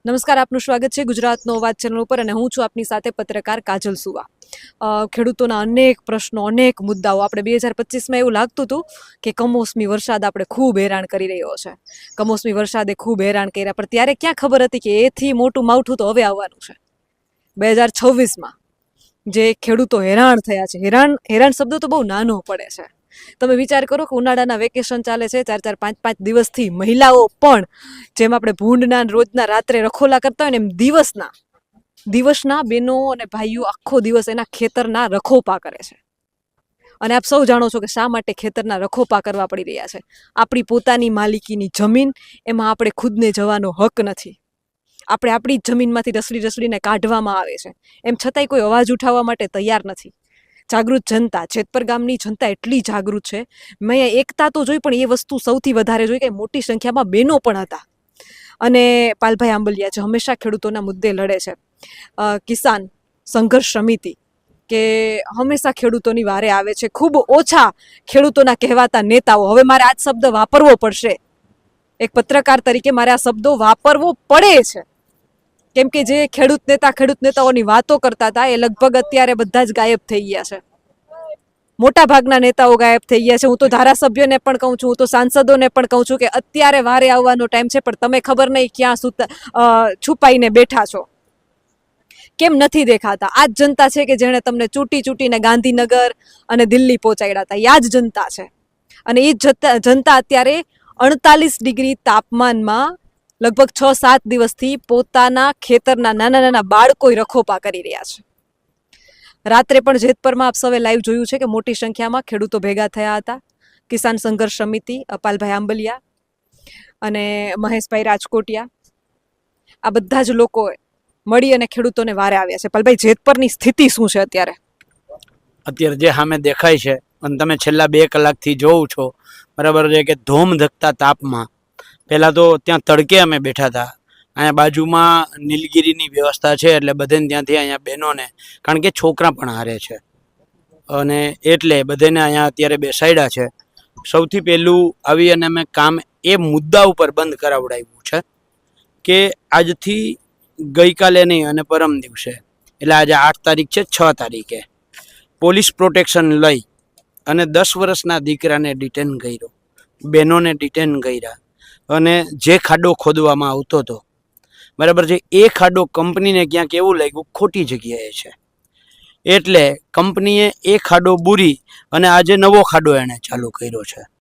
નમસ્કાર, આપનું સ્વાગત છે ગુજરાતનો અવાજ ચેનલ ઉપર અને હું છું આપની સાથે પત્રકાર કાજલ સુવા. ખેડૂતોના અનેક પ્રશ્નો, અનેક મુદ્દાઓ આપણે 2025માં એવું લાગતું હતું કે કમોસમી વરસાદ આપણે ખૂબ હેરાન કરી રહ્યો છે. કમોસમી વરસાદે ખૂબ હેરાન કર્યા, પણ ત્યારે ક્યાં ખબર હતી કે એથી મોટું માવઠું તો હવે આવવાનું છે 2026માં. જે ખેડૂતો હેરાન થયા છે, હેરાન શબ્દ તો બહુ નાનો પડે છે. તમે વિચાર કરો કે ઉનાળાના વેકેશન ચાલે છે, 4-4, 5-5 દિવસથી મહિલાઓ પણ, જેમ આપણે ભૂંડના રોજના રાત્રે રખોલા કરતા હોય ને, એમ દિવસના બહેનો અને ભાઈઓ આખો દિવસ એના ખેતરના રખોપા કરે છે. અને આપ સૌ જાણો છો કે શા માટે ખેતરના રખોપા કરવા પડી રહ્યા છે. આપણી પોતાની માલિકીની જમીન, એમાં આપણે ખુદને જવાનો હક નથી. આપણે આપણી જ જમીનમાંથી રસડીને કાઢવામાં આવે છે. એમ છતાંય કોઈ અવાજ ઉઠાવવા માટે તૈયાર નથી. જાગૃત જનતા, જેતપર ગામની જનતા એટલી જાગૃત છે. મેં એકતા તો જોઈ, પણ એ વસ્તુ સૌથી વધારે જોઈ કે મોટી સંખ્યામાં બહેનો પણ હતા. અને પાલભાઈ આંબલિયા જે હંમેશા ખેડૂતોના મુદ્દે લડે છે, કિસાન સંઘર્ષ સમિતિ કે હંમેશા ખેડૂતોની વારે આવે છે. ખૂબ ઓછા ખેડૂતોના કહેવાતા નેતાઓ, હવે મારે આ જ શબ્દ વાપરવો પડશે, એક પત્રકાર તરીકે મારે આ શબ્દો વાપરવો પડે છે. કેમ કે જે ખેડૂત નેતાઓની વાતો કરતા હતા, એ લગભગ અત્યારે બધા જ ગાયબ થઈ ગયા છે. મોટા ભાગના નેતાઓ ગાયબ થઈ ગયા છે. હું તો ધારાસભ્યોને પણ કહું છું, હું તો સાંસદોને પણ કહું છું કે અત્યારે વારે આવવાનો ટાઈમ છે, પણ તમે ખબર નહીં ક્યાં છુપાઈને બેઠા છો, કેમ નથી દેખાતા. આ જ જનતા છે કે જેણે તમને ચૂંટીને ગાંધીનગર અને દિલ્હી પહોંચાડ્યા હતા. આ જ જનતા છે. અને એ જનતા અત્યારે 48 ડિગ્રી તાપમાનમાં લગભગ 6-7 દિવસથી પોતાના ખેતરના નાના બાળકો રખોપા કરી રહ્યા છે. રાત્રે પણ જેતપરમાં આપ સૌએ લાઈવ જોયું છે કે મોટી સંખ્યામાં ખેડૂતો ભેગા થયા હતા. કિસાન સંઘર્ષ સમિતિ, અપાલભાઈ આંબલિયા અને મહેશભાઈ રાજકોટિયા, આ બધા જ લોકો મળી અને ખેડૂતોને વારે આવ્યા છે. પાલભાઈ, જેતપરની સ્થિતિ શું છે અત્યારે? અત્યારે જે સામે દેખાય છે, અને તમે છેલ્લા 2 કલાકથી જોવો છો, બરાબર છે કે ધોમ ધકતા તાપમાં. પહેલાં તો ત્યાં તડકે અમે બેઠા હતા. અહીંયા બાજુમાં નીલગિરીની વ્યવસ્થા છે, એટલે બધાને ત્યાંથી અહીંયા બહેનોને, કારણ કે છોકરા પણ હારે છે, અને એટલે બધાને અહીંયા અત્યારે બેસાડ્યા છે. સૌથી પહેલું આવી અને અમે કામ એ મુદ્દા ઉપર બંધ કરાવડાવ્યું છે કે આજથી ગઈકાલે નહીં અને પરમ દિવસે, એટલે આજે 8 તારીખ છે, 6 તારીખે પોલીસ પ્રોટેક્શન લઈ અને 10 વર્ષના દીકરાને ડિટેન કર્યો, બહેનોને ડિટેન કર્યા. અને જે ખાડો ખોદવામાં આવતો હતો, બરાબર છે, એ ખાડો કંપનીને ક્યાંક એવું લાગ્યું ખોટી જગ્યાએ છે, એટલે કંપનીએ એ ખાડો બૂરી અને આજે નવો ખાડો એણે ચાલુ કર્યો છે.